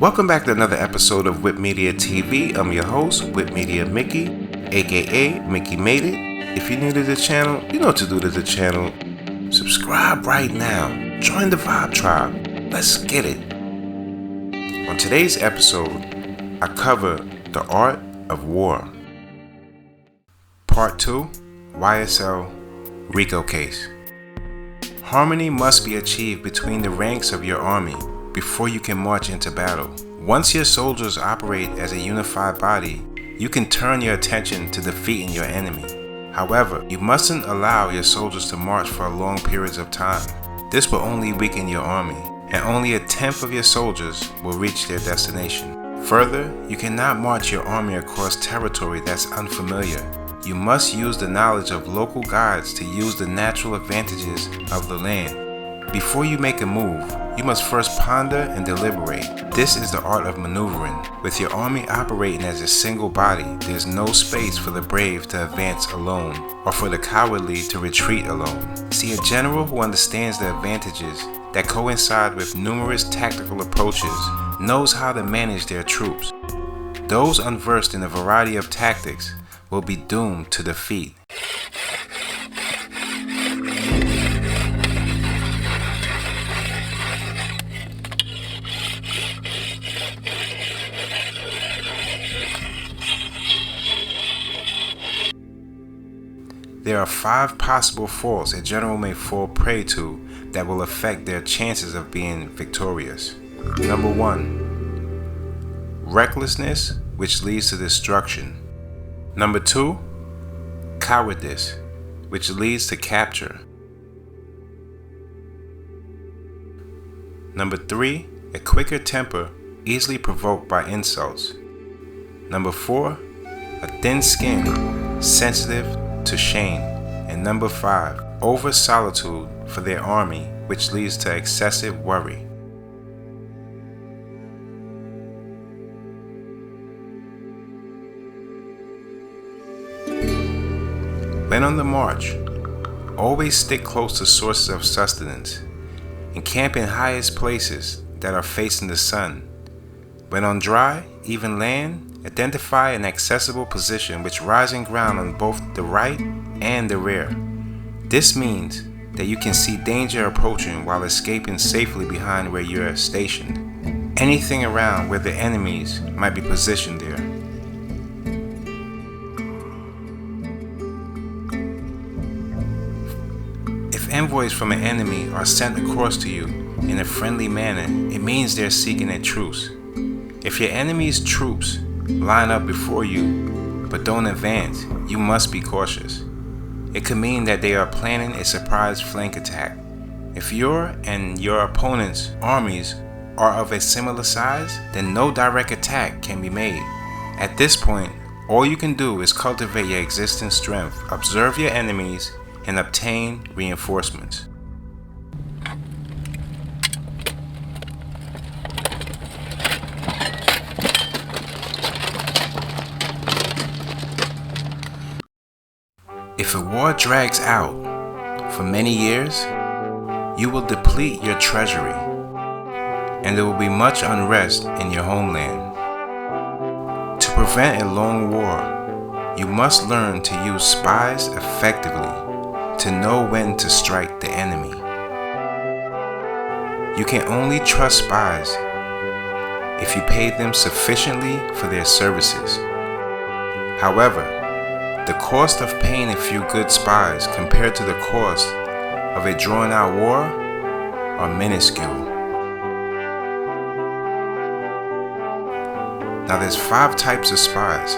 Welcome back to another episode of Whip Media TV. I'm your host, Whip Media Mickey, aka Mickey Made It. If you're new to the channel, you know what to do to the channel. Subscribe right now. Join the Vibe Tribe. Let's get it. On today's episode, I cover the art of war. Part 2, YSL RICO case. Harmony must be achieved between the ranks of your army before you can march into battle. Once your soldiers operate as a unified body, you can turn your attention to defeating your enemy. However, you mustn't allow your soldiers to march for long periods of time. This will only weaken your army, and only 1/10 of your soldiers will reach their destination. Further, you cannot march your army across territory that's unfamiliar. You must use the knowledge of local guides to use the natural advantages of the land. Before you make a move, you must first ponder and deliberate. This is the art of maneuvering. With your army operating as a single body, there's no space for the brave to advance alone, or for the cowardly to retreat alone. See, a general who understands the advantages that coincide with numerous tactical approaches knows how to manage their troops. Those unversed in a variety of tactics will be doomed to defeat. There are 5 possible faults a general may fall prey to that will affect their chances of being victorious. Number 1, recklessness, which leads to destruction. Number 2, cowardice, which leads to capture. Number 3, a quicker temper, easily provoked by insults. Number 4, a thin skin, sensitive to shame. And number 5, over solitude for their army, which leads to excessive worry. When on the march, always stick close to sources of sustenance and camp in highest places that are facing the sun. When on dry, even land, identify an accessible position with rising ground on both the right and the rear. This means that you can see danger approaching while escaping safely behind where you are stationed. Anything around where the enemies might be positioned there. If envoys from an enemy are sent across to you in a friendly manner, it means they're seeking a truce. If your enemy's troops line up before you but don't advance, you must be cautious. It could mean that they are planning a surprise flank attack. If your and your opponent's armies are of a similar size, then no direct attack can be made. At this point, all you can do is cultivate your existing strength, observe your enemies, and obtain reinforcements. If a war drags out for many years, you will deplete your treasury, and there will be much unrest in your homeland. To prevent a long war, you must learn to use spies effectively to know when to strike the enemy. You can only trust spies if you pay them sufficiently for their services. However, the cost of paying a few good spies compared to the cost of a drawn-out war are minuscule. Now there's 5 types of spies,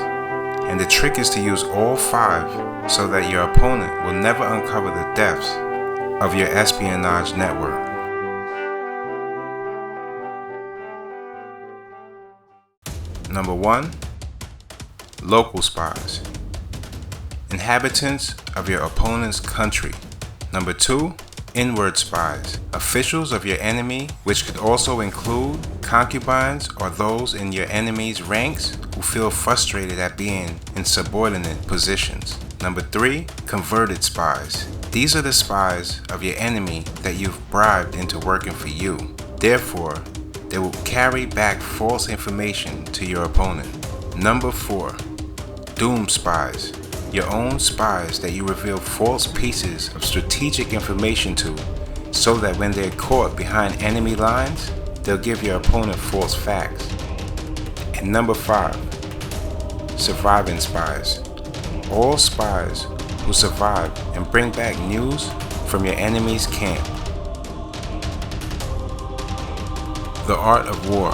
and the trick is to use all 5 so that your opponent will never uncover the depths of your espionage network. Number 1, local spies. Inhabitants of your opponent's country. Number 2, inward spies. Officials of your enemy, which could also include concubines or those in your enemy's ranks who feel frustrated at being in subordinate positions. Number 3, converted spies. These are the spies of your enemy that you've bribed into working for you. Therefore, They will carry back false information to your opponent. Number 4. Doom spies. Your own spies that you reveal false pieces of strategic information to, so that when they're caught behind enemy lines, they'll give your opponent false facts. And number 5. Surviving spies. All spies who survive and bring back news from your enemy's camp. The Art of War.